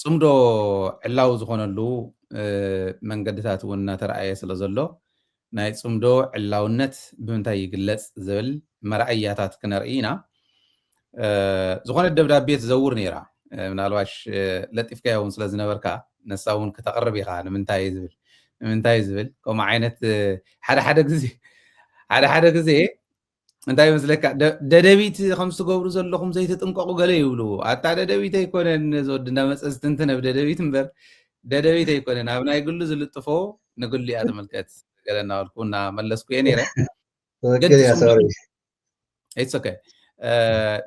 ጽምዶ ዕላው ዝኾነሉ መንገድታት እውን እናተረኣየ ስለ ዘሎ ናይ ጽምዶ ዕላውነት ብምንታይ ይግለጽ ዝብል መርኣያታት ክነርኢ ኢና ዝኾነ ደብዳቤ ትዘውር ነይራ ምናልባሽ ለጢፍካዮ እውን ስለ ዝነበርካ ነሳ እውን ከተቕርብ ኢኻ ንምንታይ ዝብል ከምኡ ዓይነት ሓደ ግዜ እንታይ ይመስለካ ደደቢት ከም ዝትገብሩ ዘለኹም ዘይተጥንቀቑ ገለ ይብሉ ኣታ ደደቢት ኣይኮነን ዝወዲ እንዳመፀ ዝትንትነ ብደደቢት እምበር ደደቢት ኣይኮነን ኣብ ናይ ግሉ ዝልጥፎ ንግሉ እያ ተመልከት ገለ እናበልኩ እናመለስኩ እየ ነይረ ኢትስ ኦኬ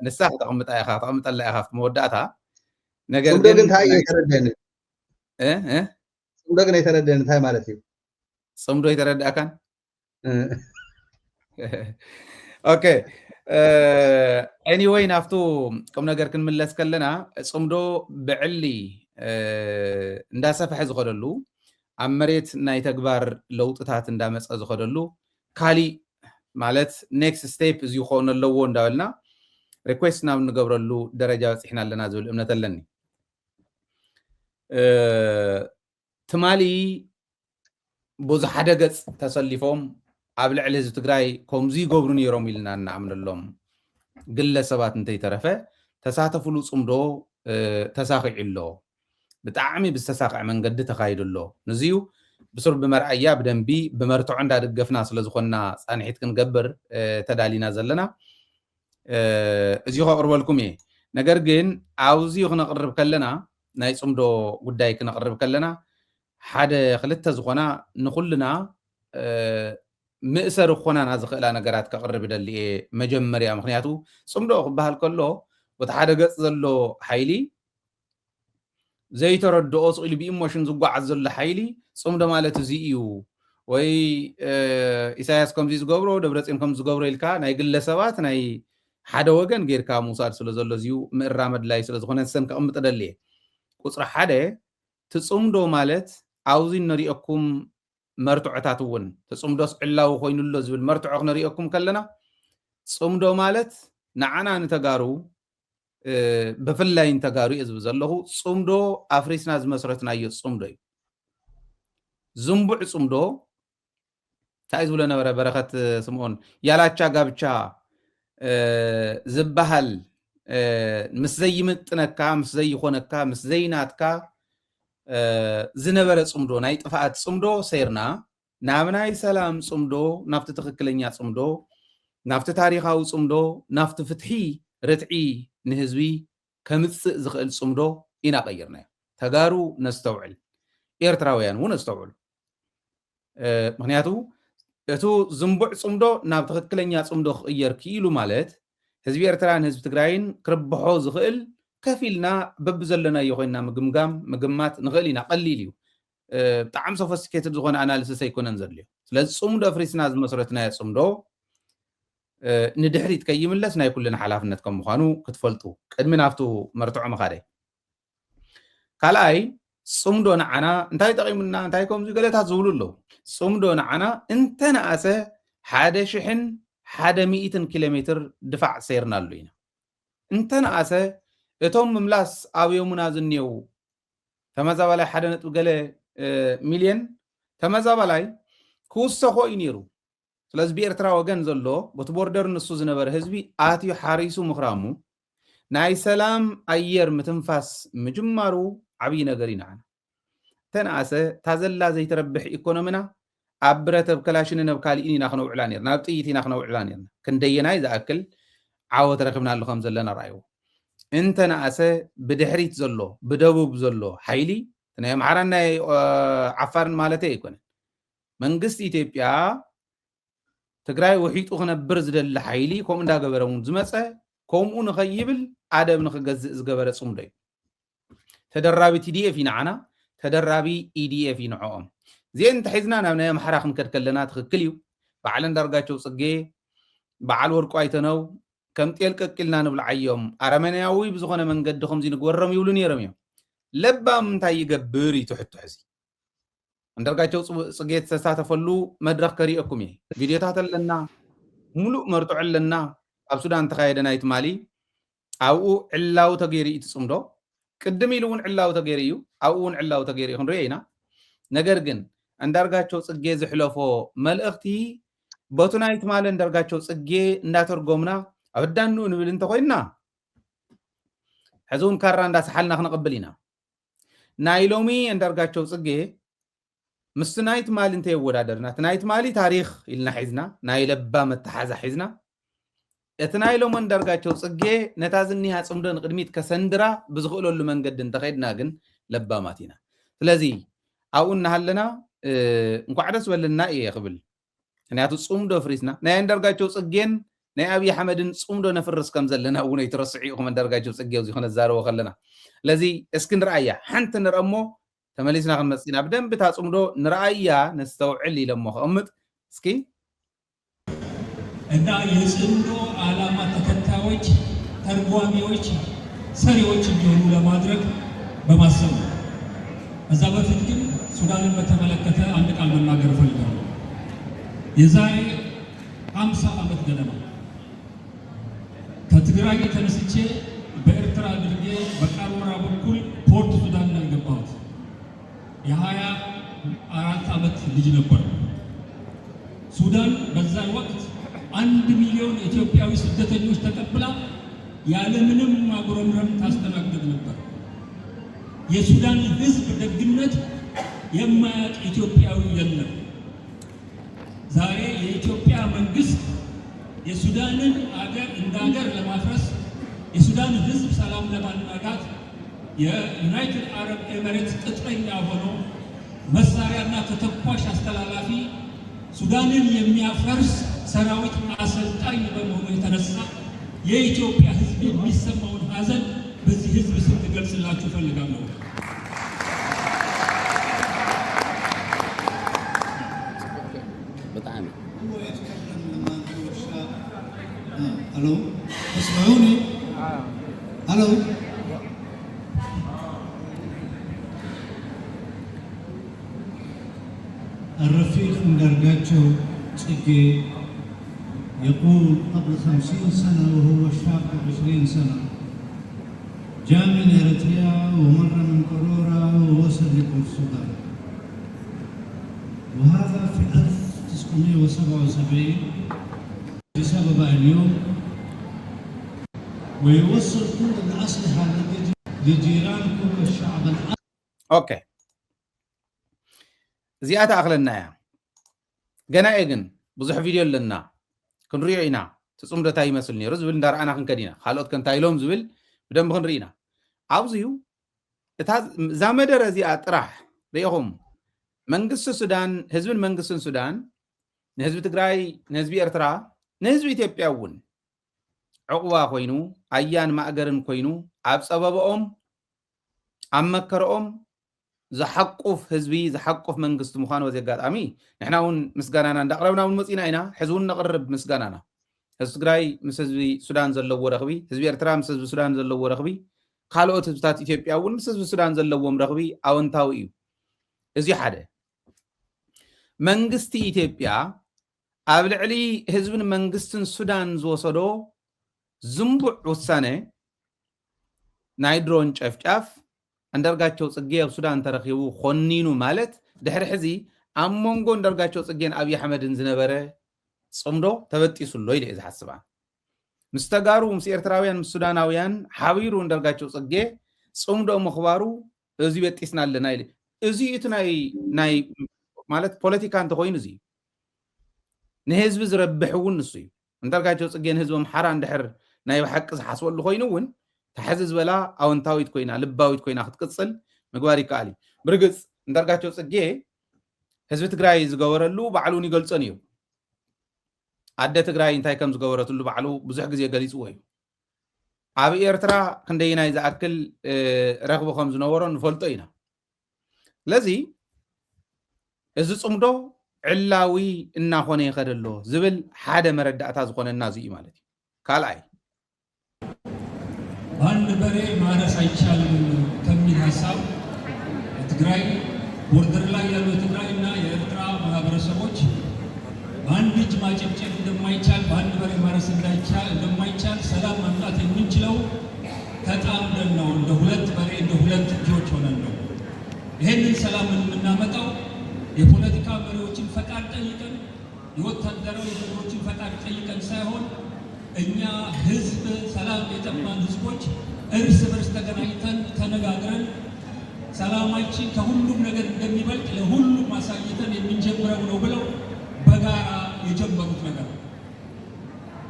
ንሳ ከተቐምጠላ ኢኻ ኣብቲ መወዳእታ ነገር ግን እንታይ የተረድአኒ ጽምዶ ግን የተረድአኒ እንታይ ማለት እዩ ጽምዶ የተረድአካን ኦኬ ኤኒዌይ ናፍቱ ቁም ነገር ክንምለስ ከለና ጽምዶ ብዕሊ እንዳሰፍሐ ዝኸደሉ ኣብ መሬት ናይ ተግባር ለውጥታት እንዳመፀ ዝኸደሉ ካሊእ ማለት ኔክስት ስቴፕ እዚ ይኾን ኣለዎ እንዳበልና ሪኩዌስት ናብ ንገብረሉ ደረጃ በፂሕና ኣለና ዝብል እምነት ኣለኒ ትማሊ ብዙሓደ ገጽ ተሰሊፎም ኣብ ልዕሊ ህዝቢ ትግራይ ከምዚ ይገብሩ ነይሮም ኢልና እናኣምነሎም ግለሰባት እንተይተረፈ ተሳተፍሉ ጽምዶ ተሳኺዑ ኣሎ ብጣዕሚ ብዝተሳኽዐ መንገዲ ተኻይዱ ኣሎ ንዚዩ ብስሩ ብመርኣያ ብደንቢ ብመርትዖ እንዳደገፍና ስለ ዝኾንና ፃንሒት ክንገብር ተዳሊና ዘለና እዚሁ ከቕርበልኩም እየ ነገር ግን ኣብዚዩ ክነቕርብ ከለና ናይ ጽምዶ ጉዳይ ክነቕርብ ከለና ሓደ ክልተ ዝኾና ንኹልና ምእሰር ክኾናና ዝኽእላ ነገራት ከቕርብ ይደሊ እየ መጀመርያ ምክንያቱ ጽምዶ ክበሃል ከሎ በቲ ሓደ ገጽ ዘሎ ሓይሊ ዘይተረድኦ ስኢሉ ብኢሞሽን ዝጓዓዝ ዘሎ ሓይሊ ጽምዶ ማለት እዚ እዩ ወይ ኢሳያስ ከምዚ ዝገብሮ ደብረጽዮን ከምዚ ዝገብሮ ኢልካ ናይ ግለሰባት ናይ ሓደ ወገን ጌርካ ምውሳድ ስለ ዘሎ እዚዩ ምእራመድ ላይ ስለ ዝኾነ ሰን ከቕምጥ ደሊ እየ ቁፅሪ ሓደ ትጽምዶ ማለት ኣብዚ ንሪአኩም መርትዖታት እውን ተጽምዶስ ዕላዊ ኮይኑሎ ዝብል መርትዖ ክንሪአኩም ከለና ጽምዶ ማለት ንዓና ንተጋሩ ብፍላይ እንተጋሩ እየ ዝብል ዘለኹ ጽምዶ ኣፍሪስና ዝመስረትናዮ ጽምዶ እዩ ዝንቡዕ ጽምዶ እንታይ ዝብሎ ነበረ በረኸት ስምዖን ያላቻ ጋብቻ ዝበሃል ምስ ዘይምጥነካ ምስ ዘይኮነካ ምስ ዘይናትካ ዝነበረ ጽምዶ ናይ ጥፋኣት ጽምዶ ሰይርና ናብ ናይ ሰላም ጽምዶ ናብቲ ትክክለኛ ጽምዶ ናብቲ ታሪኻዊ ጽምዶ ናብቲ ፍትሒ ርትዒ ንህዝቢ ከምፅእ ዝኽእል ጽምዶ ኢና ቀይርናዮ ተጋሩ ነስተውዕል ኤርትራውያን እውን ነስተውዕሉ ምክንያቱ እቱ ዝንቡዕ ጽምዶ ናብ ትክክለኛ ጽምዶ ክቅየር ክኢሉ ማለት ህዝቢ ኤርትራን ህዝቢ ትግራይን ክርብሖ ዝኽእል ከፊልና በብ ዘለናዮ ኮይና ምግማት ንኽእል ኢና ቀሊል እዩ ብጣዕሚ ሶፊስቲኬትድ ዝኾነ ኣናሊሲስ ኣይኮነን ዘድልዮ ስለዚ ጽምዶ ኣፍሪስና ዝመስረትናዮ ጽምዶ ንድሕሪት ከይምለስ ናይ ኩልና ሓላፍነት ከም ምዃኑ ክትፈልጡ ቅድሚ ናብቱ መርትዖ መኻደይ ካልኣይ ጽምዶ ንዓና እንታይ ጠቒሙና እንታይ ከምዚ ገለታት ዝብሉ ኣለዉ ጽምዶ ንዓና እንተነኣሰ 1,100 ኪሎ ሜትር ድፋዕ ሰይርናሉ ኢና እንተነኣሰ እቶም ምምላስ ኣብ የሙና ዝኔው ተመዛባላይ 1 ሚልዮን ተመዛባላይ ክውሰኾ እዩ ነይሩ ስለዚ ብኤርትራ ወገን ዘሎ በቲ ቦርደር ንሱ ዝነበረ ህዝቢ ኣትዩ ሓሪሱ ምኽራሙ ናይ ሰላም ኣየር ምትንፋስ ምጅማሩ ዓብይ ነገር ኢና ተነኣሰ ታዘላ ዘይተረብሕ ኢኮኖሚና ኣብ ብረተብ ከላሽን ናብ ካልኢን ኢና ክነውዕላ ነርና ናብ ጥይት ኢና ክነውዕላ ነርና ክንደየናይ ዝኣክል ዓወት ረኺብናሉ ከም ዘለና ረኣይዎ እንተነኣሰ ብድሕሪት ዘሎ ብደቡብ ዘሎ ሓይሊ ናይ ኣምሓራን ናይ ዓፋርን ማለት ኣይኮነን መንግስቲ ኢትዮጵያ ትግራይ ውሒጡ ክነብር ዝደሊ ሓይሊ ከምኡ እንዳገበረ እውን ዝመፀ ከምኡ ንኸይብል ኣደብ ንክገዝእ ዝገበረ ጽምዶ እዩ ተደራቢ TDF ይንዓና ተደራቢ EDF ይንዕኦም እዚአን ተሒዝና ናብ ናይ ኣምሓራ ክንከድ ከለና ትክክል እዩ በዓል አንዳርጋቸው ጽጌ በዓል ወርቁ ኣይተነው ከም ጤል ቀቂልና ንብልዓዮም ኣረመናያዊ ብዝኾነ መንገዲ ከምዚ ንግበሮም ይብሉ ነይሮም እዮም ለባም እንታይ ይገብር እዩ ትሕቱ ሕዚ አንዳርጋቸው ጽጌ ተሳተፈሉ መድረኽ ከሪአኩም እየ ቪድዮታት ኣለና ሙሉእ መርትዖ ኣለና ኣብ ሱዳን ተኻየደ ናይ ትማሊ ኣብኡ ዕላው ተገይሩ እዩ ትጽምዶ ቅድም ኢሉውን ዕላው ተገይርዩ ኣብውን ዕላው ተገይር ክንሪኦ ኢና ነገር ግን አንዳርጋቸው ጽጌ ዝሕለፎ መልእኽቲ ቦቱናይት ማለ አንዳርጋቸው ጽጌ እንዳተርጎምና ኣብዳኑ ንብል እንተኮይና ሕዙን ካራ እንዳሰሓልና ክንቅብል ኢና ናይ ሎሚ አንዳርጋቸው ጽጌ ምስናይት ማል እንተ ይወዳደርና ትናይት ማሊ ታሪኽ ኢልና ሒዝና ናይ ለባ መተሓዛ ሒዝና እትናይ ሎም አንዳርጋቸው ጽጌ ነታዝኒያ ጽምዶን ቅድሚት ከሰንድራ ብዝኽእለሉ መንገድ እንተኸይድና ግን ለባማቲና ስለዚ ኣብኡና ሃለና እንኳዕ ደስ በለና እየ ክብል ምክንያቱ ጽምዶ ፍሪስና ናይ አንዳርጋቸው ጽጌን ናይ ኣብይ ኣሕመድን ጽምዶ ነፍርስ ከም ዘለና እውን ይትረስዑ ኢኹም አንዳርጋቸው ጽጌ እዚ ኾነ ዛረቦ ከለና ለዚ እስኪ ንርአያ ሓንቲ ንረእሞ ተመሊስና ክንመጽና ብደንብ ታ ጽምዶ ንርአያ ነስተውዕል ኢለሞ ክቕምጥ እስኪ እና የጽምዶ ዓላማ ተከታዮች ተርጓሚዎች ሰሪዎች እንዲሆኑ ለማድረግ በማሰብ ነው። እዛ በፊት ግን ሱዳንን በተመለከተ አንድ ቃል መናገር ፈልጋለሁ። የዛሬ 50 ዓመት ገደማ ከትግራይ ተነስቼ በኤርትራ አድርጌ በቃርወራ በኩል ፖርት ሱዳን ነው የገባሁት። የ24 ዓመት ልጅ ነበር። ሱዳን በዛን ወቅት 1 ሚሊዮን ኢትዮጵያዊ ስደተኞች ተቀብላ ያለምንም ማጉረምረም ታስተናግድ ነበር። የሱዳን ሕዝብ ደግነት የማያውቅ ኢትዮጵያዊ የለም። ዛሬ የኢትዮጵያ መንግስት የሱዳንን አገር እንደ አገር ለማፍረስ የሱዳን ሕዝብ ሰላም ለማናጋት የዩናይትድ አረብ ኤሚሬትስ ቅጥረኛ ሆኖ መሳሪያና ተተኳሽ አስተላላፊ ሱዳንን የሚያፈርስ ሰራዊት አሰልጣኝ በመሆኑ የተነሳ የኢትዮጵያ ሕዝብ የሚሰማውን ሐዘን በዚህ ሕዝብ ስም ልገልጽላችሁ ፈልጋለሁ። الو تسمعوني؟ الو الرفيق اندرغاتشو صقي يقول قبل 50 سنة وهو شاب 20 سنة جاء من اريتريا ومر من قرورة ووصل للسودان وهذا في 1977 بسبب اليوم ويوصل كل الأسلحة لجيرانكم والشعب الأرض. اوكي زيادة أخلنا يا جنا إجن بزح فيديو لنا كنريو إنا تصوم ده تاي مسؤولني رز بندار أنا خن كدينا خالد كن تايلوم زبل بدم بخنرينا عاوزيو زامد رزيات راح ريهم منقص السودان حزب منقص السودان نحزب تجراي نحزب إرترا نحزب إثيوبيا ون عقوة خوينو أيان ما أجرن خوينو عبس أبابهم عمكرهم زحقف حزبي زحقف منقص مخان وزيقات أمي نحنا ون مسجاننا ندقربنا ون مسينا هنا حزون نقرب مسجاننا حزب تجراي مسحزبي السودان زلوا ورخبي حزب إرترا مسحزب السودان زلوا ورخبي قالوا حزبات إثيوبيا ون مسحزب السودان زلوا ورخبي أو انتاويو إزي حدا منقص إثيوبيا قبل علي حزب منقص السودان زوصدو زنبع وسانة نايدرون شاف اندرغاتشو صقي السودان ترخيو خونينو مالت دحر حزي امونغو اندرغاتشو صقين ابي احمد زنبره صمدو تبطيسلو يدي اذا حسبا مستغارو مس ኤርትራውያን مسوداناوያን حاويرو اندرغاتشو صقي صمدو مخبارو ازي بطيسنالنا يلي ازي اتناي مالت ፖለቲካ انت خوين ازي نهزب زربحون نسي اندرغاتشو صقين ህዝቦም ሓራ እንድሕር ናይ حق ዝሓስበሉ ኮይኑውን ተሐዝዝ በላ ኣውንታዊት ኮይና ልባዊት ኮይና ክትቅጽል ምግባር ይካኣል ብርግጽ እንዳርጋቸው ጽጌ ህዝቢ ትግራይ ዝገበረሉ ባዕሉን ይገልጸን እዩ ኣደ ትግራይ እንታይ ከም ዝገበረትሉ ባዕሉ ብዙሕ ግዜ ገሊጽዎ እዩ ኣብ ኤርትራ ክንደይናይ ዝኣክል ረኽቦ ከም ዝነበሮ ንፈልጦ ኢና ለዚ እዚ ጽምዶ ዕላዊ እናኾነ ይኸደሎ ዝብል ሓደ መረዳእታ ዝኾነና እዚ እዩ ማለት እዩ ካልኣይ አንድ በሬ ማረስ አይቻልም ከሚል ሐሳብ ትግራይ ቦርደር ላይ ያሉ ትግራይና የኤርትራ ማህበረሰቦች በአንድ እጅ ማጨብጨብ እንደማይቻል በአንድ በሬ ማረስ እንደማይቻል ሰላም ማምጣት የምንችለው ተጣምደን ነው እንደ ሁለት በሬ እንደ ሁለት እጆች ሆነን ነው ይሄንን ሰላም የምናመጣው። የፖለቲካ መሪዎችን ፈቃድ ጠይቀን የወታደራዊ መሪዎችን ፈቃድ ጠይቀን ሳይሆን እኛ ህዝብ ሰላም የጠማን ህዝቦች እርስ በርስ ተገናኝተን ተነጋግረን ሰላማችን ከሁሉም ነገር እንደሚበልጥ ለሁሉም ማሳየተን የምንጀምረው ነው ብለው በጋራ የጀመሩት ነገር።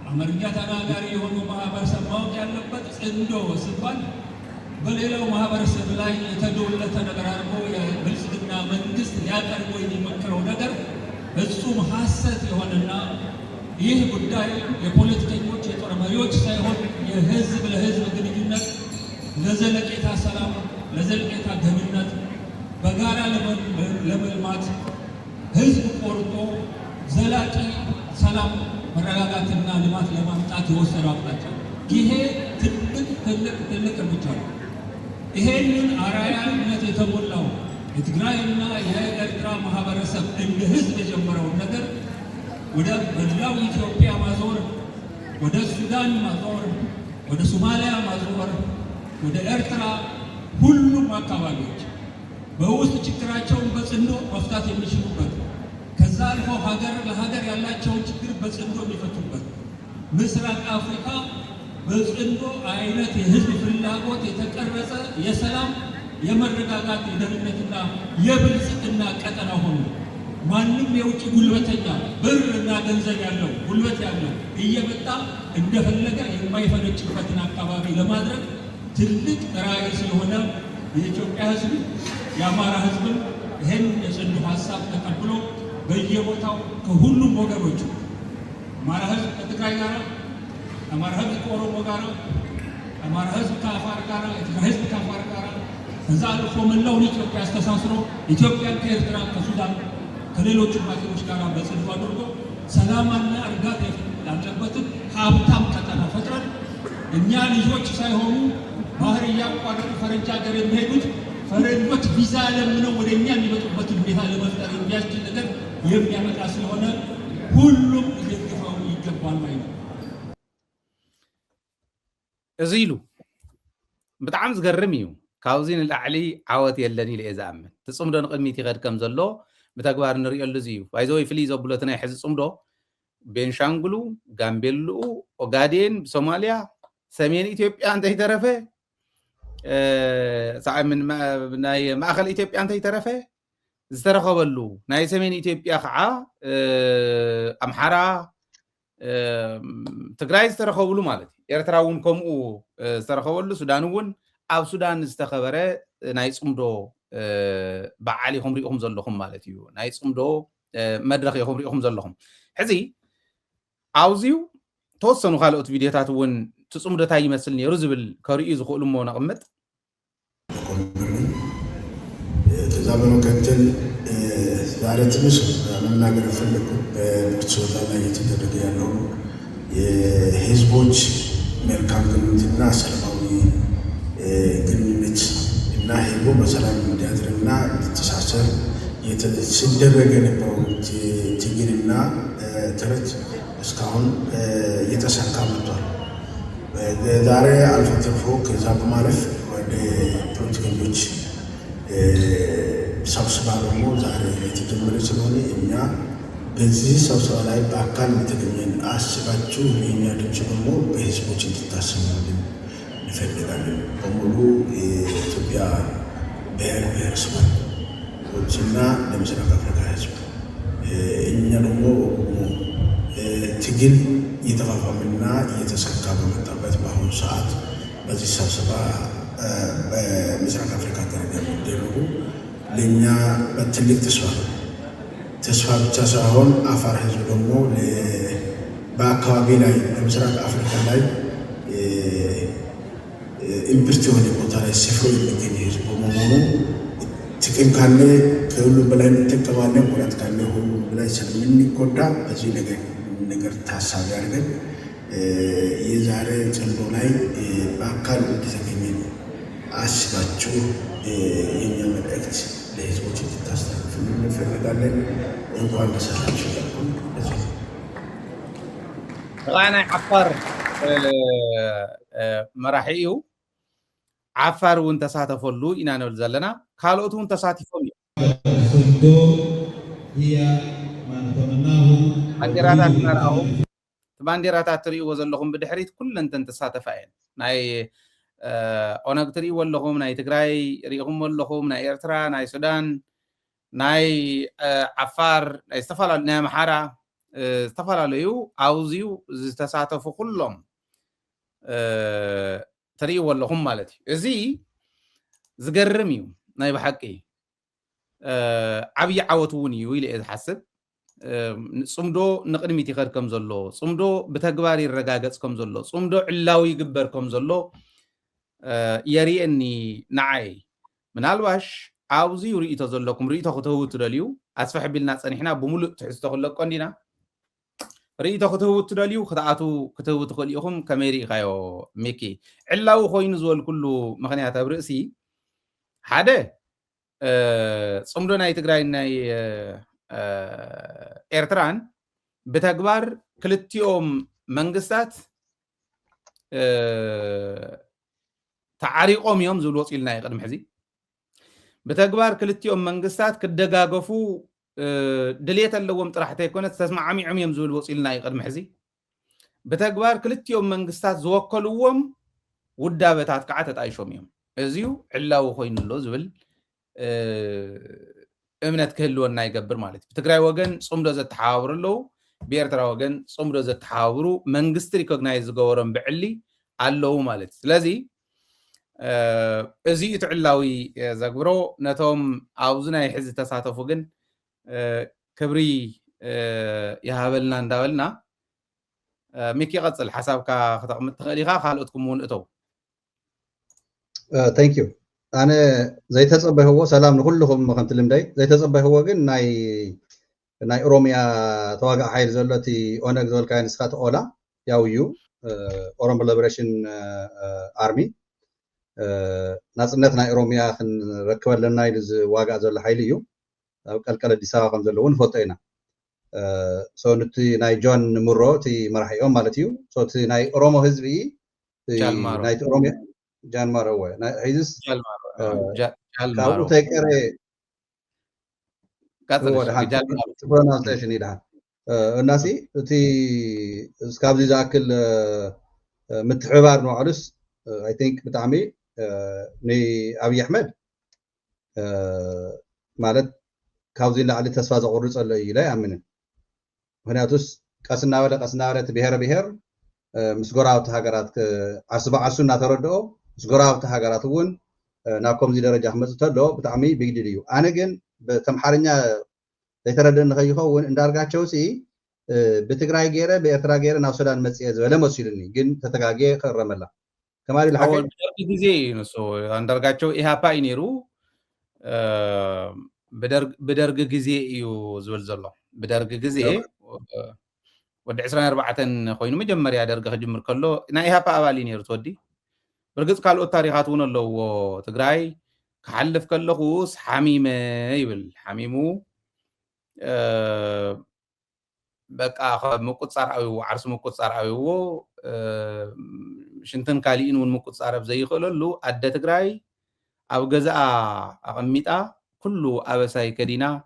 አማርኛ ተናጋሪ የሆኑ ማህበረሰብ ማወቅ ያለበት ጽንዶ ሲባል በሌላው ማህበረሰብ ላይ የተዶለተ ነገር አድርጎ የብልጽግና መንግስት ሊያቀርበው የሚመክረው ነገር ፍጹም ሐሰት የሆነና ይህ ጉዳይ የፖለቲከኞች የጦር መሪዎች ሳይሆን የህዝብ ለህዝብ ግንኙነት ለዘለቄታ ሰላም ለዘለቄታ ደህንነት በጋራ ለመልማት ህዝብ ቆርጦ ዘላቂ ሰላም መረጋጋትና ልማት ለማምጣት የወሰደው አቅጣጫ ይሄ ትልቅ እርምጃ ነው። ይሄንን አርአያነት የተሞላው የትግራይና የኤርትራ ማህበረሰብ እንደ ህዝብ የጀመረውን ነገር ወደ መላው ኢትዮጵያ ማዞር፣ ወደ ሱዳን ማዞር፣ ወደ ሶማሊያ ማዞር፣ ወደ ኤርትራ ሁሉም አካባቢዎች በውስጥ ችግራቸውን በጽንዶ መፍታት የሚችሉበት ከዛ አልፎ ሀገር ለሀገር ያላቸውን ችግር በጽንዶ የሚፈቱበት ምስራቅ አፍሪካ በጽንዶ አይነት የህዝብ ፍላጎት የተቀረጸ የሰላም የመረጋጋት የደህንነትና የብልጽግና ቀጠና ሆኖ ማንም የውጭ ጉልበተኛ ብርና ገንዘብ ያለው ጉልበት ያለው እየመጣ እንደፈለገ የማይፈነጭበትን አካባቢ ለማድረግ ትልቅ ራዕይ ስለሆነ የኢትዮጵያ ህዝብ የአማራ ህዝብን ይህን የጽንዶ ሀሳብ ተቀብሎ በየቦታው ከሁሉም ወገኖች አማራ ህዝብ ከትግራይ ጋር፣ አማራ ህዝብ ከኦሮሞ ጋር፣ አማራ ህዝብ ከአፋር ጋር፣ የትግራይ ህዝብ ከአፋር ጋር ከዛ አልፎ መላውን ኢትዮጵያ አስተሳስሮ ኢትዮጵያን ከኤርትራ ከሱዳን ከሌሎችም ሀገሮች ጋር በጽንዶ አድርጎ ሰላማና እርጋታ ያለበትን ሀብታም ቀጠና ፈጥረን እኛ ልጆች ሳይሆኑ ባህር እያቋረጡ ፈረንጅ ሀገር የሚሄዱት ፈረንጆች ቪዛ ለምነው ወደ እኛ የሚመጡበትን ሁኔታ ለመፍጠር የሚያስችል ነገር የሚያመጣ ስለሆነ ሁሉም ሊደግፈው ይገባል ማለት ነው። እዚ ኢሉ ብጣዕሚ ዝገርም እዩ። ካብዚ ንላዕሊ ዓወት የለን ኢለ እየ ዝኣምን። እቲ ፅምዶ ንቅድሚት ይኸድ ከም ዘሎ ብተግባር ንሪኦሉ እዚ እዩ። ባይዘወይ ፍልይ ዘብሎ እቲ ናይ ሕዚ ፅምዶ ቤንሻንጉሉ፣ ጋምቤልኡ፣ ኦጋዴን ብሶማልያ ሰሜን ኢትዮጵያ እንተይተረፈ ናይ ማእኸል ኢትዮጵያ እንተይተረፈ ዝተረኸበሉ ናይ ሰሜን ኢትዮጵያ ከዓ ኣምሓራ ትግራይ ዝተረኸብሉ ማለት እዩ። ኤርትራ እውን ከምኡ ዝተረኸበሉ፣ ሱዳን እውን ኣብ ሱዳን ዝተኸበረ ናይ ፅምዶ በዓል ኢኹም ሪኢኹም ዘለኹም ማለት እዩ። ናይ ፅምዶ መድረኽ ኢኹም ሪኢኹም ዘለኹም። ሕዚ ኣብዚዩ ተወሰኑ ካልኦት ቪድዮታት እውን እቲ ፅምዶ እንታይ ይመስል ነይሩ ዝብል ከርእዩ ዝኽእሉ እሞ ነቕምጥ። ከዛ በመቀጠል ዛሬ ትንሽ መናገር የፈለኩት በብርቱታ ላይ እየተደረገ ያለው የህዝቦች መልካም ግንኙነትና ሰላማዊ ግንኙነት እና ህዝቡ በሰላም እንዲያድርና እንዲተሳሰር ሲደረግ የነበረው ትግልና ጥረት እስካሁን እየተሳካ መጥቷል። ዛሬ አልፎ ተርፎ ከዛ በማለፍ ወደ ፖለቲከኞች ስብሰባ ደግሞ ዛሬ የተጀመረ ስለሆነ እኛ በዚህ ስብሰባ ላይ በአካል የተገኘን አስባችሁ የእኛ ድምፅ ደግሞ በህዝቦች እንድታሰሙልን እንፈልጋለን። በሙሉ የኢትዮጵያ ብሔር ብሔረሰቦችና ለምስራቅ አፍሪካ ህዝብ እኛ ደግሞ ትግል እየተፋፋመና እየተሳካ በመጣበት በአሁኑ ሰዓት በዚህ ስብሰባ በምስራቅ አፍሪካ ደረጃ የሚደረጉ ለእኛ በትልቅ ተስፋ ብቻ ሳይሆን አፋር ህዝብ ደግሞ በአካባቢ ላይ ለምስራቅ አፍሪካ ላይ ኢምፕርት የሆነ ቦታ ላይ ሰፍሮ የሚገኝ ህዝብ በመሆኑ ጥቅም ካለ ከሁሉም በላይ እንጠቀማለን፣ ጉዳት ካለ ሁሉም በላይ ስለምንጎዳ በዚህ ነገር ታሳቢ አድርገን የዛሬ ጽምዶ ላይ በአካል እንድትገኙ አስባችሁ የኛ መልእክት ለህዝቦች እንድታስተላልፉልን እንፈልጋለን። እንኳን ደሳላችሁ ያልኩን ጠቅላይ ናይ ዓፋር መራሒ እዩ። ዓፋር እውን ተሳተፈሉ ኢና ንብል ዘለና ካልኦት እውን ተሳቲፎም خندو هي ما نتمناه ባንዴራታት መርኣዎም ባንዴራታት ትሪእዎ ዘለኹም ብድሕሪት ኩለን ተሳተፋ እየን ናይ ኦነግ ትሪእዎ ኣለኹም ናይ ትግራይ ሪኢኹም ኣለኹም ናይ ኤርትራ ናይ ሱዳን ናይ ዓፋር ናይ ዝተፈላለዩ ናይ ኣምሓራ ዝተፈላለዩ ኣውዝዩ ዝተሳተፉ ኩሎም ትሪእዎ ኣለኹም ማለት እዩ እዚ ዝገርም እዩ ናይ ብሓቂ ዓብይ ዓወት እውን እዩ ኢለ እየ ዝሓስብ ጽምዶ ንቅድሚት ይኸድ ከም ዘሎ ጽምዶ ብተግባር ይረጋገጽ ከም ዘሎ ጽምዶ ዕላዊ ይግበር ከም ዘሎ የሪአኒ ንዓይ ምናልባሽ ኣብዚ ርእይቶ ዘለኩም ርእይቶ ክትህቡ ትደልዩ ኣስፋሕ ቢልና ፀኒሕና ብሙሉእ ትሕዝቶ ክለቆ እንዲና ርእይቶ ክትህቡ ትደልዩ ክትኣቱ ክትህቡ ትኽእል ኢኹም ከመይ ርኢኻዮ ሚኪ ዕላዊ ኮይኑ ዝበል ኩሉ ምክንያት ኣብ ርእሲ ሓደ ጽምዶ ናይ ትግራይ ናይ ኤርትራን ብተግባር ክልቲኦም መንግስታት ተዓሪቆም እዮም ዝብል ወፂልና ይቅድም ሕዚ ብተግባር ክልቲኦም መንግስታት ክደጋገፉ ድሌት ኣለዎም ጥራሕተ ይኮነት ተስማዓሚዖም እዮም ዝብል ወፂልና ይቅድም ሕዚ ብተግባር ክልቲኦም መንግስታት ዝወከልዎም ውዳበታት ከዓ ተጣይሾም እዮም እዚዩ ዕላዊ ኮይኑ ኣሎ ዝብል እምነት ክህልወና ይገብር ማለት እዩ ብትግራይ ወገን ጽምዶ ዘተሓባብሩ ኣለዉ ብኤርትራ ወገን ጽምዶ ዘተሓባብሩ መንግስቲ ሪኮግናይዝ ዝገበሮም ብዕሊ ኣለዉ ማለት እዩ ስለዚ እዚ እቲ ዕላዊ ዘግብሮ ነቶም ኣብዚ ናይ ሕዚ ተሳተፉ ግን ክብሪ ይሃበልና እንዳበልና ሚኪ ቀጽል ሓሳብካ ከተቕምጥ ትኽእል ኢኻ ካልኦትኩም እውን እተው ثانك يو أنا زي تصبح هو سلام نقولهم مخنت لمداي زي تصبح هو جن ناي أوروميا تواجع حيل زلتي أونك زول كائن سخات أولا ياويو أورام ليبريشن أرمي ناس نتنا أوروميا خن ركبوا لنا يلز واجع زول حيليو كل ديسا خم زلون فوتينا سو نتي ناي جون مرو تي مرحيوم مالتيو سو تي ناي أورومو هزبي ناي أوروميا جان ماروه هيدس جال كاو مارو تكره قاتل pronunciation ይዳ እናሲ እቲ ስካብ ዛክል ምትሕባር ነው ዓሉስ I think ብጣዕሚ ኒ አብይ አሕመድ ማለት ካብዚ ላዕሊ ተስፋ ዘቆርጽ ኣሎ ኢለ ኣምንን ምክንያቱስ ቀስና ወለ ብሄረ ብሄር ምስ ጎራብቲ ሃገራት ዓስባ እናተረድኦ ምስ ጎራብቲ ሃገራት እውን ናብ ከምዚ ደረጃ ክመጽእ ተሎ ብጣዕሚ ቢግዲል እዩ ኣነ ግን በተምሓርኛ ዘይተረድእ ንኸይኸውን እንዳርጋቸው ሲ ብትግራይ ገይረ ብኤርትራ ገይረ ናብ ሱዳን መጽእ ዝበለ መስሉኒ ግን ተተጋጌ ከረመላ ከማሊ ለሐቀ ጊዜ ንሱ አንዳርጋቸው ኢሃፓ ይነሩ በደርግ ጊዜ እዩ ዝብል ዘሎ በደርግ ጊዜ ወደ 24 ኮይኑ መጀመርያ ደርግ ክጅምር ከሎ ናይ ኢሃፓ አባል ይነሩ ተወዲ برجس قال التاريخات ون الله وتجراي كحلف كلخوس حميمة يبل حميمو بقى مقط صار أو عرس مقط صار أو شنتن كالين ونمقط صار بزي خللو أدى تجراي أو جزاء أقميتا كله أبساي كدينا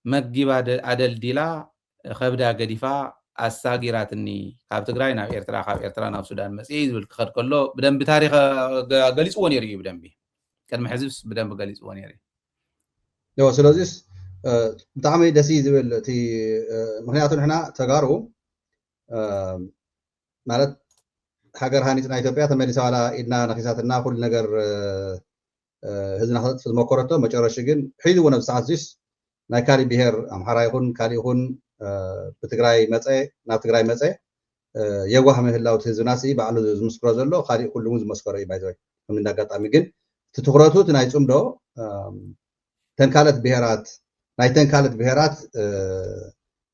مجيب عدل ديلا خبدا قديفا الساجراتني كاب تجراي ناف إيرترا ناف السودان مسيز والخد كله بدم بتاريخ جالس ونيري بدم بي كان محزبس بدم بجالس ونيري لو سلازيس بتعمل دسيز بالتي مهنياتنا هنا تجارو مالت حجر هاني تنا إثيوبيا تملي سوالا إدنا نخيساتنا كل نجار هذا نحط في المقارنة ما جرى شيء حيد ونفس عزيز نايكالي بهر أم حرايخون كالي هون بتجراي متى ناب تجراي متى يوه مهلاو تهزناسي بعلو زمسكرا زلو خالي كلهم زمسكرا يبايزوي من دقات أميجن تتخرطو تنايتهم دو تنكالت بهرات نايتن كالت بهرات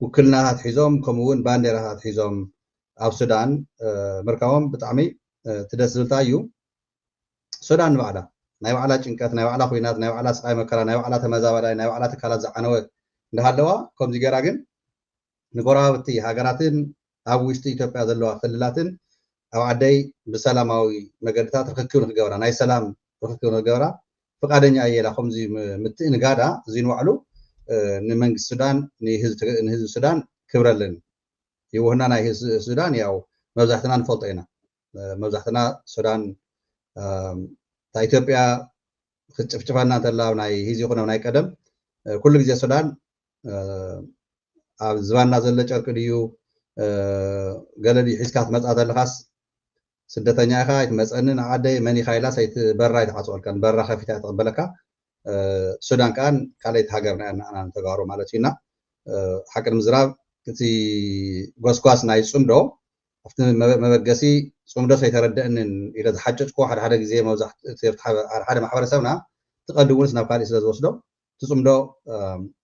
وكلنا هات حزام كمون باندير هات حزام أو السودان مركبهم بتعمي تدسل تايو السودان بعدا نايو على جنكات نايو على خوينات نايو على سقاي مكرا نايو على تمزابلا نايو على تكالات زعنوات نهالوا كم زيجراجن نقرأتي هاجراتن أو وشتي تبقى ذلوا خللاتن أو عدي بسلاماوي مجالات رككون الجورة ناي سلام ርክክብ ንገብራ ፈቃደኛ እየላ ከምዚ ምትእንጋዳ እዚ ንባዕሉ ንመንግስቲ ሱዳን ንህዝቢ ሱዳን ክብረለን ይውህና ናይ ህዝቢ ሱዳን ያው መብዛሕትና ንፈልጦ ኢና መብዛሕትና ሱዳን ኢትዮጵያ ክትጭፍጭፈና እንተላ ናይ ሂዚ ይኹን ናይ ቀደም ኩሉ ግዜ ሱዳን ኣብ ዝባና ዘሎ ጨርቂ ድዩ ገለዲ ሒዝካ ትመፃ ዘለኻስ ስደተኛ ኢኻ ይትመፀንን ዓደይ መኒኻ ኢላስ በራ ይትሓፅወልካን በራ ከፊታ ይትቕበለካ ሱዳን ከኣን ካልአይቲ ሃገር ንአና ተጋሩ ማለት ኢና ሓቂ ንምዝራብ እቲ ጎስጓስ ናይ ፅምዶ ኣብቲ መበገሲ ፅምዶ ሰይተረድአንን ኢለ ዝሓጨጭኮ ሓደ ግዜ መብዛሕትኡ ሓደ ማሕበረሰብና ትቐዲ እውንስ ናብ ካሊእ ስለ ዝወስዶ እቲ ፅምዶ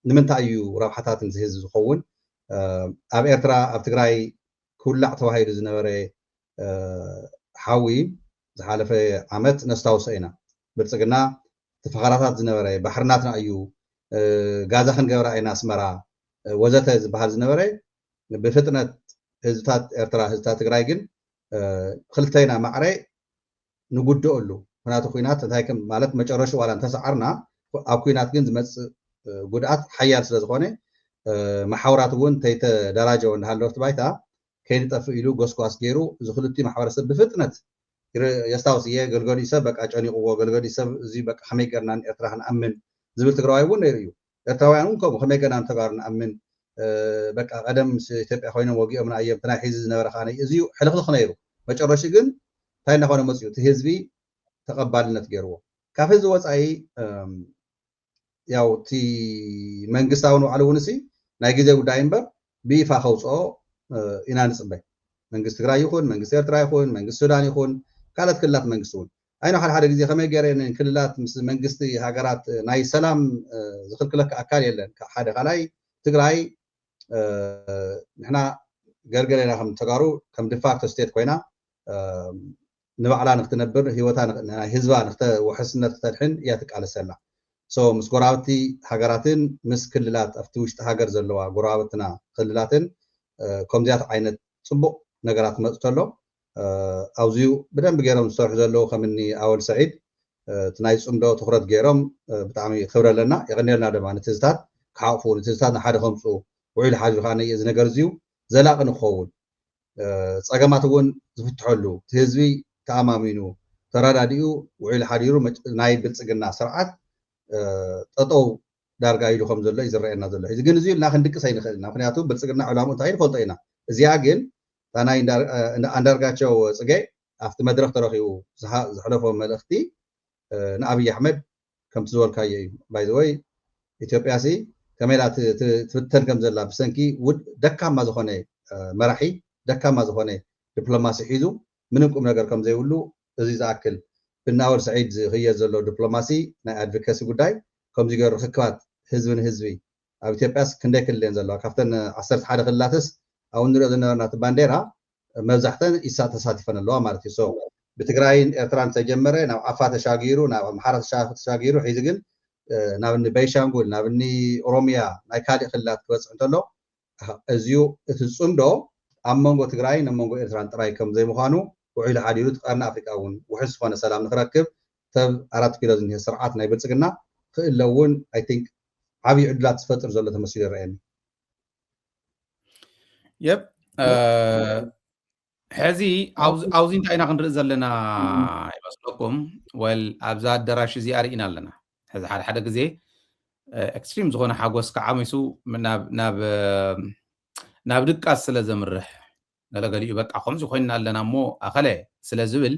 ንምንታይ እዩ ረብሓታትን ዝህዝብ ዝኸውን ኣብ ኤርትራ ኣብ ትግራይ ክውላዕ ተባሂሉ ዝነበረ ሓዊ ዝሓለፈ ዓመት ነስታውሶ ኢና ብልፅግና ተፈኻራታት ዝነበረ ባሕርናትና እዩ ጋዛ ክንገብራ ኢና ኣስመራ ወዘተ ዝበሃል ዝነበረ ብፍጥነት ህዝብታት ኤርትራ ህዝብታት ትግራይ ግን ክልተይና ማዕረ ንጉድአሉ ምክንያቱ ኩናት እንታይ ማለት መጨረሹ ዋላ እንተሰዓርና ኣብ ኩናት ግን ዝመፅእ ጉድኣት ሓያል ስለ ዝኾነ ማሕበራት እውን ተይተደራጀወ እንዳሃለወቲ ባይታ ከይንጠፍእ ኢሉ ጎስጓስ ገይሩ እዚ ክልቲኡ ማሕበረሰብ ብፍጥነት የስታውስ እየ ገልገሊ ሰብ በቃ ጨኒቕዎ ገልገሊ ሰብ እዚ በቃ ከመይ ጌርና ኤርትራ ክንኣምን ዝብል ትግራዋይ እውን ነይሩ እዩ ኤርትራውያን እውን ከምኡ ከመይ ጌርና ተጋሩ ንኣምን በቃ ቀደም ኢትዮጵያ ኮይኖም ወጊኦምና እዮም ናይ ሒዚ ዝነበረ ከዓ እዚዩ ሕልክልክ ነይሩ መጨረሹ ግን እንታይ እናኾነ መፅኡ እቲ ህዝቢ ተቐባልነት ገይርዎ ካብ ህዝቢ ወፃኢ ያው እቲ መንግስታዊ ንባዕሉ እውን ናይ ግዜ ጉዳይ እምበር ብይፋ ከውፅኦ ኢና ንፅበ መንግስቲ ትግራይ ይኹን መንግስቲ ኤርትራ ይኹን መንግስቲ ሱዳን ይኹን ካልኦት ክልላት መንግስቲ እውን ኣይና ሓደ ግዜ ከመይ ገይረ ክልላት ምስ መንግስቲ ሃገራት ናይ ሰላም ዝኽልክለካ ኣካል የለን ሓደ ካልኣይ ትግራይ ንሕና ገልገለና ከም ተጋሩ ከም ዲፋክቶ ስቴት ኮይና ንባዕላ ንክትነብር ሂወታ ናይ ህዝባ ንክተውሕስነት ክተድሕን እያ ትቃለሰላ ምስ ጎራብቲ ሃገራትን ምስ ክልላት ኣብቲ ውሽጢ ሃገር ዘለዋ ጎራብትና ክልላትን ከምዚያት ዓይነት ፅቡቅ ነገራት መፅእ ተሎ ኣብዚኡ ብደንቢ ገይሮም ዝሰርሑ ዘለዉ ከምኒ ኣወል ሰዒድ እቲ ናይ ፅምዶ ትኩረት ገይሮም ብጣዕሚ ክብረ ኣለና ይቀኒልና ድማ ነቲ ህዝታት ክሓቕፉ ነቲ ህዝታት ንሓደ ከምፁ ውዒሉ ሓዲሩ ከዓ እዚ ነገር እዚዩ ዘላቂ ንክኸውን ፀገማት እውን ዝፍትሐሉ እቲ ህዝቢ ተኣማሚኑ ተረዳዲኡ ውዒሉ ሓዲሩ ናይ ብልፅግና ስርዓት ጠጠው ዳርጋ ኢሉ ከም ዘሎ እዩ ዝረአየና ዘሎ እዚ ግን እዚ ኢልና ክንድቅስ ኣይንኽእልና ምክንያቱ ብልፅግና ዕላምኡ እንታይ ንፈልጦ ኢና እዚኣ ግን ናይ ኣንዳርጋቸው ፅጌ ኣብቲ መድረክ ተረኪቡ ዝሕለፎ መልእክቲ ንኣብይ ኣሕመድ ከምቲ ዝበልካዮ እዩ ባይዘወይ ኢትዮጵያ ሲ ከመይ ኢላ ትፍተን ከም ዘላ ብሰንኪ ደካማ ዝኾነ መራሒ ደካማ ዝኾነ ዲፕሎማሲ ሒዙ ምንም ቁም ነገር ከም ዘይብሉ እዚ ዝኣክል ብናወል ሰዒድ ዝኽየድ ዘሎ ዲፕሎማሲ ናይ ኣድቮኬሲ ጉዳይ ከምዚ ገይሩ ርክባት ህዝቢ ንህዝቢ ኣብ ኢትዮጵያስ ክንደይ ክልለን ዘለዋ ካብተን 11 ክልላትስ ኣብኡ ንሪኦ ዝነበርና እቲ ባንዴራ መብዛሕተን ኢሳ ተሳቲፈን ኣለዋ ማለት እዩ ብትግራይን ኤርትራን ተጀመረ ናብ ዓፋር ተሻጊሩ ናብ ኣምሓራ ተሻጊሩ ሒዚ ግን ናብኒ ቤንሻንጉል ናብኒ ኦሮሚያ ናይ ካሊእ ክልላት ክበፅሕ እንተሎ እዚዩ እቲ ፅምዶ ኣብ መንጎ ትግራይን ኣብ መንጎ ኤርትራን ጥራይ ከም ዘይምዃኑ ውዒሉ ሓዲሩ ቀርኒ ኣፍሪቃ እውን ውሕስ ዝኾነ ሰላም ንክረክብ ተብ 4 ኪሎ ዝኒሄ ስርዓት ናይ ብልፅግና ክእለ እውን ኣይ ቲንክ ዓብዪ ዕድላት ዝፈጥር ዘሎ ተመሲሉ ይረአየኒ يب ሕዚ ኣብዚ እንታይ ኢና ክንርኢ ዘለና ይመስለኩም ወል ኣብዛ ኣዳራሽ እዚኣ ርኢና ኣለና ሕዚ ሓደ ግዜ ኤክስትሪም ዝኾነ ሓጎስ ከዓሚሱ ናብ ድቃስ ስለ ዘምርሕ ገለገሊኡ በቃ ከምዚ ኮይና ኣለና እሞ ኣኸለ ስለ ዝብል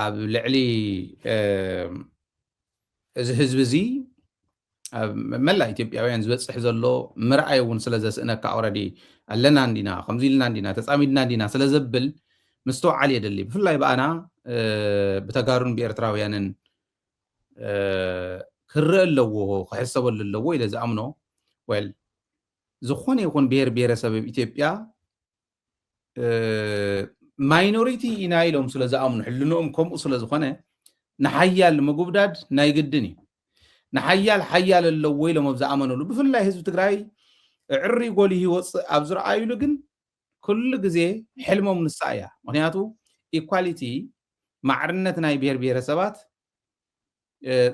ኣብ ልዕሊ እዚ ህዝቢ እዚ መላ ኢትዮጵያውያን ዝበፅሕ ዘሎ ምርኣይ እውን ስለ ዘስእነካ ኦረዲ ኣለና እንዲና ከምዚ ኢልና እንዲና ተፃሚድና እንዲና ስለ ዘብል ምስተውዓል የደሊ ብፍላይ በኣና ብተጋሩን ብኤርትራውያንን ክርአ ኣለዎ ክሕሰበሉ ኣለዎ ኢለ ዝኣምኖ ወል ዝኾነ ይኹን ብሄር ብሄረሰብ ኢትዮጵያ ማይኖሪቲ ኢና ኢሎም ስለ ዝኣምኑ ሕልንኦም ከምኡ ስለ ዝኾነ ንሓያል ምጉብዳድ ናይ ግድን እዩ ንሓያል ሓያል ኣለዎ ኢሎም ኣብ ዝኣመነሉ ብፍላይ ህዝቢ ትግራይ ዕሪ ጎሊ ይወፅእ ኣብ ዝረኣዩሉ ግን ኩሉ ግዜ ሕልሞም ንሳ እያ ምክንያቱ ኢኳሊቲ ማዕርነት ናይ ብሄር ብሄረሰባት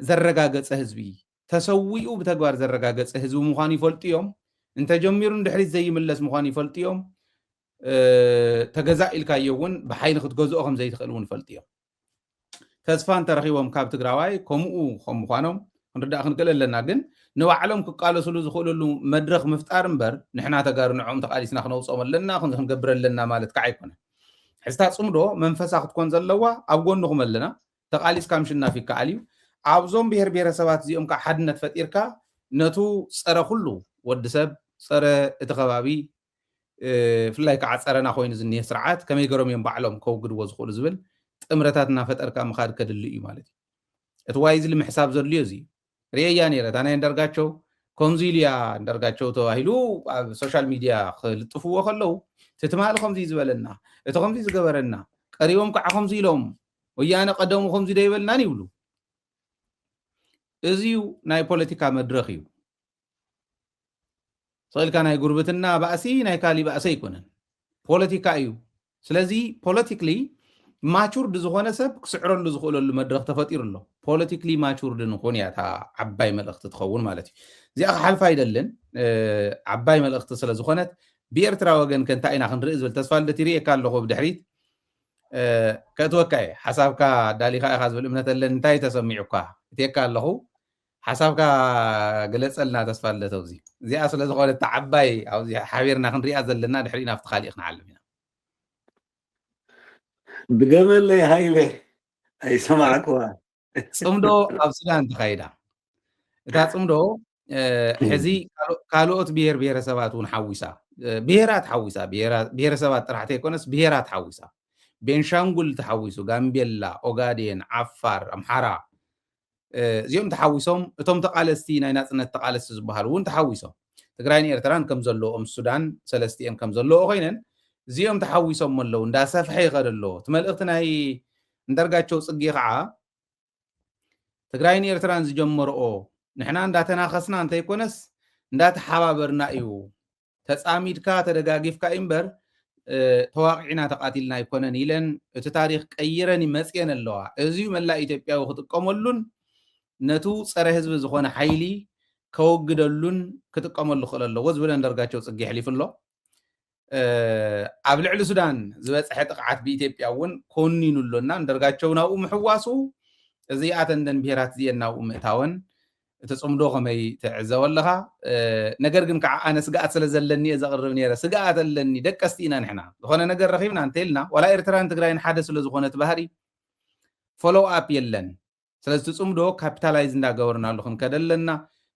ዘረጋገፀ ህዝቢ ተሰዊኡ ብተግባር ዘረጋገፀ ህዝቢ ምዃኑ ይፈልጡ እዮም እንተጀሚሩ እንድሕሪት ዘይምለስ ምዃኑ ይፈልጡ እዮም ተገዛኢልካዮ እውን ብሓይሊ ክትገዝኦ ከም ዘይትኽእል እውን ይፈልጡ እዮም ተስፋ እንተረኺቦም ካብ ትግራዋይ ከምኡ ከም ምዃኖም ክንርዳእ ክንክእል ኣለና ግን ንባዕሎም ክቃለስሉ ዝኽእልሉ መድረክ ምፍጣር እምበር ንሕና ተጋሩ ንዖም ተቃሊስና ክነውፆም ኣለና ክንገብር ኣለና ማለት ከዓ ኣይኮነን ሕዝታ ፅምዶ መንፈሳ ክትኮን ዘለዋ ኣብ ጎንኩም ኣለና ተቃሊስካ ምሽናፍ ይከኣል እዩ ኣብዞም ብሄር ብሄረሰባት እዚኦም ከዓ ሓድነት ፈጢርካ ነቱ ፀረ ኩሉ ወዲ ሰብ ፀረ እቲ ከባቢ ፍላይ ከዓ ፀረና ኮይኑ ዝኒሄ ስርዓት ከመይ ገሮም እዮም ባዕሎም ከውግድዎ ዝኽእሉ ዝብል ጥምረታት እናፈጠርካ ምኻድ ከድሊ እዩ ማለት እዩ እቲ ዋይዚ ንምሕሳብ ዘድልዮ እዚ ርአያ ነይረት ኣነ እንዳርጋቸው ከምዚ ኢልያ እንዳርጋቸው ተባሂሉ ኣብ ሶሻል ሚድያ ክልጥፍዎ ከለዉ ትትማሊ ከምዚ ዝበለና እቲ ከምዚ ዝገበረና ቀሪቦም ከዓ ከምዚ ኢሎም ወያነ ቀደሙ ከምዚ ደ ይበልናን ይብሉ እዚዩ ናይ ፖለቲካ መድረክ እዩ ስእልካ ናይ ጉርብትና ባእሲ ናይ ካሊ ባእሲ ኣይኮነን ፖለቲካ እዩ ስለዚ ፖለቲክሊ ማቹርድ ዝኾነ ሰብ ክስዕረሉ ዝኽእለሉ መድረክ ተፈጢሩ ኣሎ ፖለቲክሊ ማቹርድ ንኾን እያ እታ ዓባይ መልእኽቲ ትኸውን ማለት እዩ እዚኣ ክሓልፋ ኣይደልን ዓባይ መልእኽቲ ስለ ዝኾነት ብኤርትራ ወገን ከንታይ ኢና ክንርኢ ዝብል ተስፋ ልደት ይርኤካ ኣለኹ ብድሕሪት ከእትወካ እየ ሓሳብካ ዳሊኻ ኢኻ ዝብል እምነት ኣለን እንታይ ተሰሚዑካ እትየካ ኣለኹ ሓሳብካ ገለፀልና ተስፋ ልደት ኣብዚ እዚኣ ስለ ዝኾነት ዓባይ ኣብዚ ሓቢርና ክንሪኣ ዘለና ድሕሪ ናብቲ ካሊእ ክንዓልም ኢና بقبل هاي لي أي سمعك ፅምዶ ኣብ ሱዳን ተኻይዳ እታ ፅምዶ ሕዚ ካልኦት ብሄር ብሄረሰባት እውን ሓዊሳ ብሄራት ሓዊሳ ብሄረሰባት ጥራሕቲ ኣይኮነስ ብሄራት ሓዊሳ ቤንሻንጉል ተሓዊሱ ጋምቤላ ኦጋዴን ዓፋር ኣምሓራ እዚኦም ተሓዊሶም እቶም ተቃለስቲ ናይ ናፅነት ተቃለስቲ ዝበሃሉ እውን ተሓዊሶም ትግራይን ኤርትራን ከም ዘለዎም ሱዳን ሰለስቲአን ከም ዘለዎ ኮይነን እዚኦም ተሓዊሶም ኣለዉ እንዳሰፍሐ ይኸድ ኣሎ እቲ መልእኽቲ ናይ እንዳርጋቸው ፅጌ ከዓ ትግራይን ኤርትራን ዝጀመርኦ ንሕና እንዳተናኸስና እንተይኮነስ እንዳተሓባበርና እዩ ተፃሚድካ ተደጋጊፍካ እምበር ተዋቂዕና ተቃቲልና ኣይኮነን ኢለን እቲ ታሪክ ቀይረን ይመፅየን ኣለዋ እዚዩ መላእ ኢትዮጵያዊ ክጥቀመሉን ነቱ ፀረ ህዝቢ ዝኾነ ሓይሊ ከወግደሉን ክጥቀመሉ ክእል ኣለዎ ዝብል እንዳርጋቸው ፅጌ ሕሊፍ ኣሎ ኣብ ልዕሊ ሱዳን ዝበፅሐ ጥቕዓት ብኢትዮጵያ እውን ኮኒኑሎና እንዳርጋቸው ናብኡ ምሕዋሱ እዚኣተን ደን ብሄራት እዚአን ናብኡ ምእታወን እቲ ፅምዶ ከመይ ትዕዘቦ ኣለኻ ነገር ግን ከዓ ኣነ ስግኣት ስለ ዘለኒ እየ ዘቕርብ ነይረ ስግኣት ኣለኒ ደቀስቲ ኢና ንሕና ዝኾነ ነገር ረኺብና እንተኢልና ዋላ ኤርትራን ትግራይን ሓደ ስለ ዝኾነ እቲ ባህሪ ፎሎው ኣፕ የለን ስለዚ እቲ ፅምዶ ካፒታላይዝ እንዳገበርናሉ ክንከድ ኣለና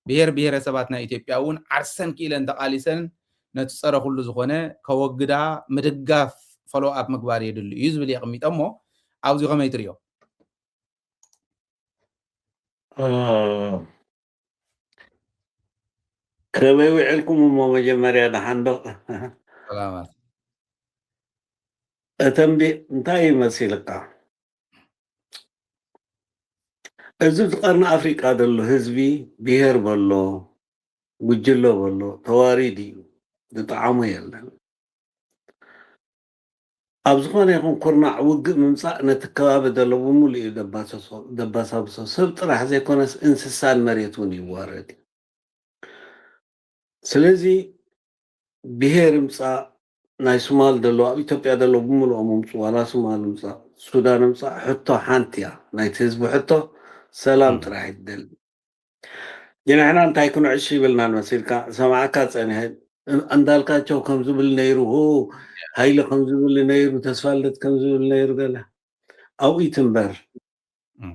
ብሄር ብሄረሰባት ናይ ኢትዮጵያ እውን ዓርሰን ክኢለን ተቃሊሰን ነቲ ፀረ ኩሉ ዝኾነ ከወግዳ ምድጋፍ ፎሎው ኣፕ ምግባር የድሉ እዩ ዝብል የቕሚጦ እሞ ኣብዚኡ ከመይ ትሪኦ كما يوعلكم مجمريا نحندق سلامات أتنبي انتهي مسيلك أزبط قرن أفريقيا دلو هزبي بيهر بلو وجلو بلو تواريدي دطعامو يلن أبزخوان يكون قرنا وقع ممساء نتكواب دلو بمولي دباسا بسو سبت راح زي كونس انسسان مريتوني واردي سلازي بهير مصا ناي سومال دلو إثيوبيا دلو بملو ممصو ولا سومال مصا سودان مصا حتى حانتيا ناي تهزبو حتى سلام تراح يدل جنا حنا انت يكون عشي بلنا المسير سمعك يعني اندالكاچو كم زبل نيرو هو هايل كم زبل نيرو تسفالت كم زبل نيرو قال او يتنبر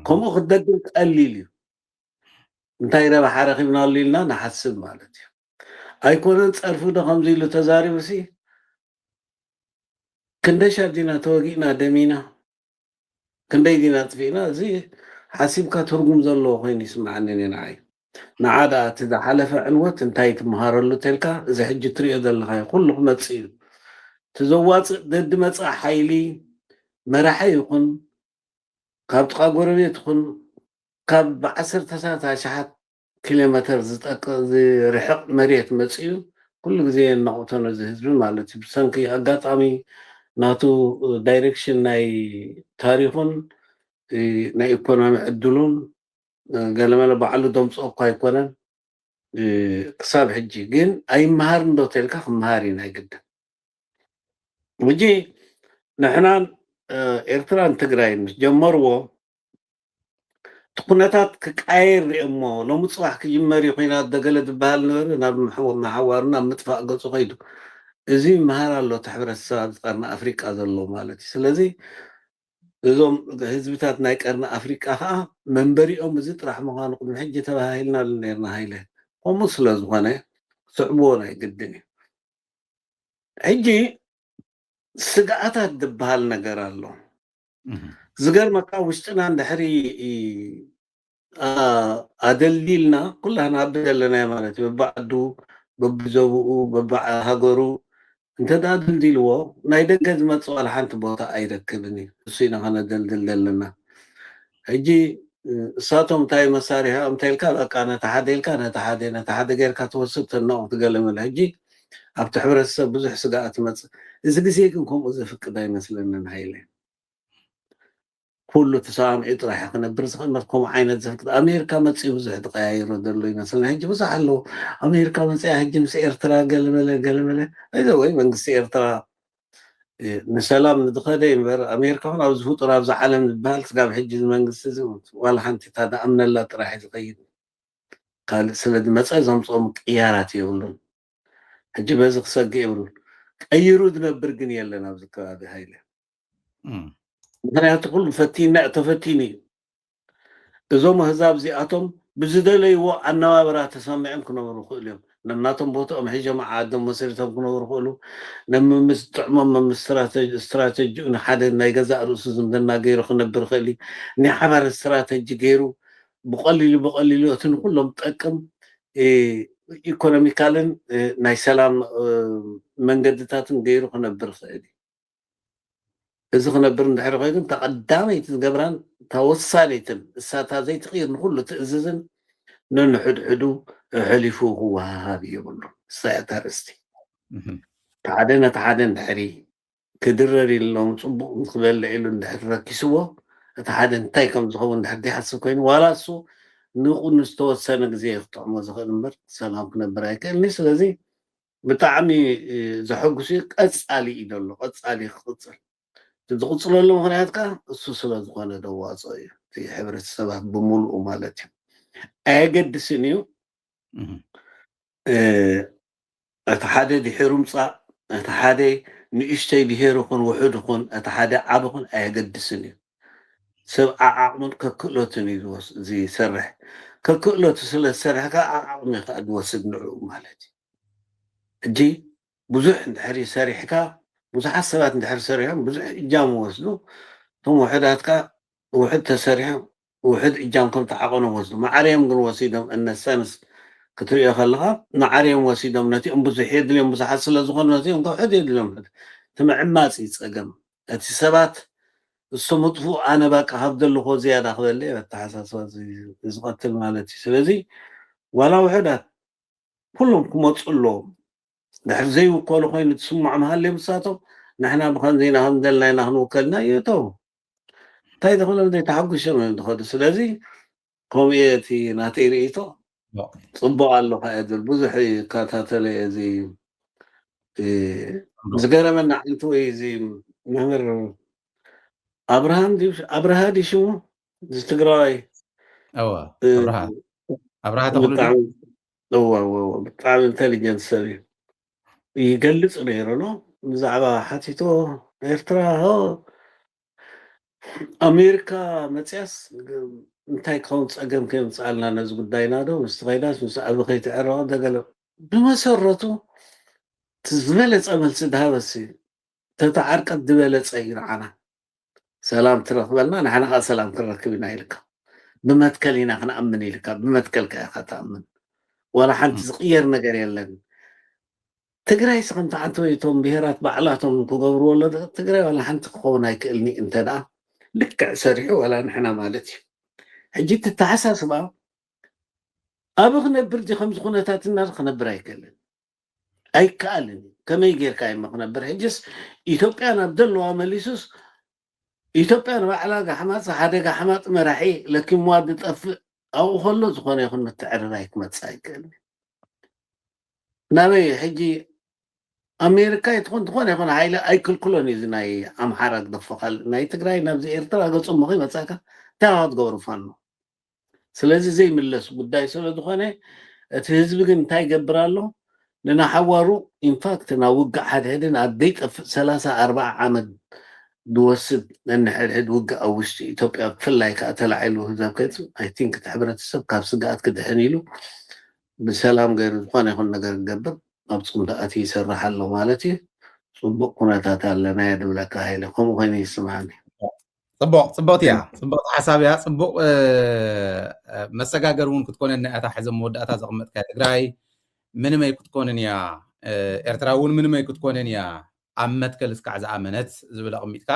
كم خدك قليل انت يربح حرخي من لنا نحسب مالتي ኣይኮነን ፀርፉ ዶ ከምዚ ኢሉ ተዛሪቡሲ ክንደይ ሻርዲና ተወጊእና ደሚና ክንደይ ዲና ጥፊእና እዚ ሓሲብካ ትርጉም ዘለዎ ኮይኑ ይስማዓኒ ንዓይ ንዓዳ እቲ ዝሓለፈ ዕንወት እንታይ ትመሃረሉ ተልካ እዚ ሕጂ ትሪኦ ዘለካ ኩሉ ክመፅእ እዩ ትዘዋፅእ ደዲ መፅእ ሓይሊ መራሒ ይኹን ካብ ጥቃ ጎረቤት ይኹን ካብ ብ10 ሸሓት كيلومتر رحق مريت مصيو كل غزي نقطه زي حزب مالتي بسنكي اغاطامي ناتو دايركشن ناي تاريخون ناي ايكونومي ادلون قال ما بعلو دم صوب كايكونن كساب حجي جن أي مهار ندو تلك مهارين هاي جدا وجي نحن إرتران تجراين جمروا تقنتات كاير أمه لو متصبح كجمري حين دقلت بهالنور ناب محورنا متفق قصو قيدو إزي مهار الله تحبر الساد قرنا أفريقيا ذلو مالتي سلازي إذا هزبتات نايك قرنا أفريقيا ها منبري أم زيت راح مغانو قد حجة تباهيلنا لنيرنا هايله ومسلز وانا صعبونا قدني حجي سقعتها دبهال نقر الله زقر مكا وشتنا دحري أدليلنا كلها نابد لنا مالتي ببعدو ببزوبو ببع هاقرو انت دا دلدلو نايدقز ما تسوال حانت بوتا ايركبني سينا خانا دلدل لنا حجي ساتهم تاي مساريها امتلكا كانت تحادي غير كاتوسط النوع تقلم الحجي اب حبر السب بزح سقات مص اذا قسيكم اذا فك داي مثلنا هايله كله تسام اطرح كنبر خمركم عينت زفت امريكا مصي بزح تغير دلو مثلا هجي بصح له امريكا مصي هجي مسير ترى قلمله اذا وين من سير ترى نسلام ندخل يمبر أمريكا هنا وزفوت رابز عالم البال تقام حج المنقص زمت ولا حنتي هذا أمن الله تراح يتغير قال سند مسألة زمصوم قيارات يقولون حج بزق سق يقولون أي رود نبرقني يلا نبزك هذه هايله أنا تقول فتينا تفتيني إذا ما هزاب زي أتم بزدلي والنوابرات تسمعهم كنا نروح اليوم نناتهم بوتهم حجة مع عادهم مسيرتهم كنا نروح له لما مستعمم استراتيجي حدا نيجزا رؤوس زمدنا غيره خنبر خلي ني حبر استراتيجي غيره بقليل وتن كلهم تقم ايكونوميكالن ناي سلام منقدتاتن غيره خنبر خلي إذا خنبر ندحر خيدن تقدامي تقبران توصليتن الساعة زي تغير كله تأززن ننحد حدو حلفو هو هذه يقولون الساعة رستي تعادن دحري كدرري اللهم صبو مقبل لإلو دحر ركسوا تعادن تايكم زخون دحر دي حسو كوين ولا سو نقول نستوى السنة زي يخطع ما زخون نمبر سلام كنا برايك الناس لذي بتعمي زحوقسي قصالي إيدولو قصالي خطر تدخل له مغنياتك السلسلة زخون دواصي في حبر السبب بملء مالتي أجد سنيو أتحدى دحيرو مصا أتحدى نيشتي دحيرو خون وحدو خون أتحدى عبو خون أجد سنيو سبع عقمون ككلوتني زي سرح ككلوت سلا سرح كعقمي قد وسد نعو مالتي جي بزح دحري سريحك بزح حسابات دحر سريح بزح إجام وسدو ثم وحداتك وحد تسريح وحد إجامكم تعاقنوا وسدو ما عليهم قل وسيدهم أن السانس كتري أخلها نعريهم وسيدهم نتي أمبز حيد اليوم بز حصل زغون نتي أمك حد اليوم تمع عماسي يتسقم أتسبات الصمتفو أنا بك هفضل له زيادة أخذ اللي بتحساس زغت المالتي سلزي ولا وحدة كلهم كم تصلوا نحن زي وكل خوين تسمع مهلي مساتهم نحن بخنزينا هم دلنا نحن وكلنا يتو تاي دخلنا بدي تحقق شنو دخل سلزي قوميتي ناتيريتو صبوا على هذا البزح كاتاتلي زي زقرا من انتو زي مهمر ابراهام دي شو تقراي ابراهام تقول هو بتاع انتليجنس يقلص غيره زعما حتيتو ايرترا امريكا متياس انتي كونت اقم كم سالنا ناس قداينا دو مستغيداس مسأل بخيت عراق دقلو بمسرته تزبلت امل سدها بس تتعرق دبلت صغير عنا سلام تركبنا نحن سلام تركبنا لك بمتكلنا احنا امني لك بمتكلك يا اخي تامن ولا حد صغير نجر يلن تقراي سقنت عنتو يتوم بهرات بعلاتهم كغبروا ولا تقراي ولا حد خونا يكلني انت دا لك سريح ولا نحن مالتي حجيت التعساس بقى أبغى نبرد خمس خناتات الناس خنبر يكلن أي كالني كما يجير كاي ما خنبر حجس إثيوبيا نبدل وعمليسوس إثيوبيا ما علاقة حماس حدا حماس مراحي لكن مواد تقف أو خلو زخون يكون متعررايك متسايكل نبي حجي أمريكا تكون يكون عائلة أي كل كولونيز ناي أم حرق دفقال ناي تقرأي نبزي إرترا قلت أمي متسايكل تاعد قورو فانو سلازي زي ملس بداي سلو دخونه تهزب ግን ታይ ገብራለሁ ንናሓዋሩ ኢንፋክት ናውጋ ሓድሕድን ኣደይቅ 30-40 ዓመት ድወስድ ነንሕድሕድ ውግእ ኣብ ውሽጢ ኢትዮጵያ ብፍላይ ከዓ ተላዒሉ ህዛብ ከይፁ ኣይ ቲንክ እቲ ሕብረተሰብ ካብ ስግኣት ክድሕን ኢሉ ብሰላም ገይሩ ዝኾነ ይኹን ነገር ክገብር ኣብ ፅምዳኣት ይሰርሕ ኣሎ ማለት እዩ ፅቡቅ ኩነታት ኣለና እየ ድብለካ ሃይለ ከምኡ ኮይኑ ይስማዓኒ ፅቡቅቲ እያ ፅቡቅ ሓሳብ እያ ፅቡቅ መሰጋገር እውን ክትኮነና እታ ሕዚ መወዳእታ ዘቕመጥካ ትግራይ ምንመይ ክትኮንን እያ ኤርትራ እውን ምንመይ ክትኮንን እያ ኣብ መትከል እስካዕ ዝኣመነት ዝብል ኣቕሚጥካ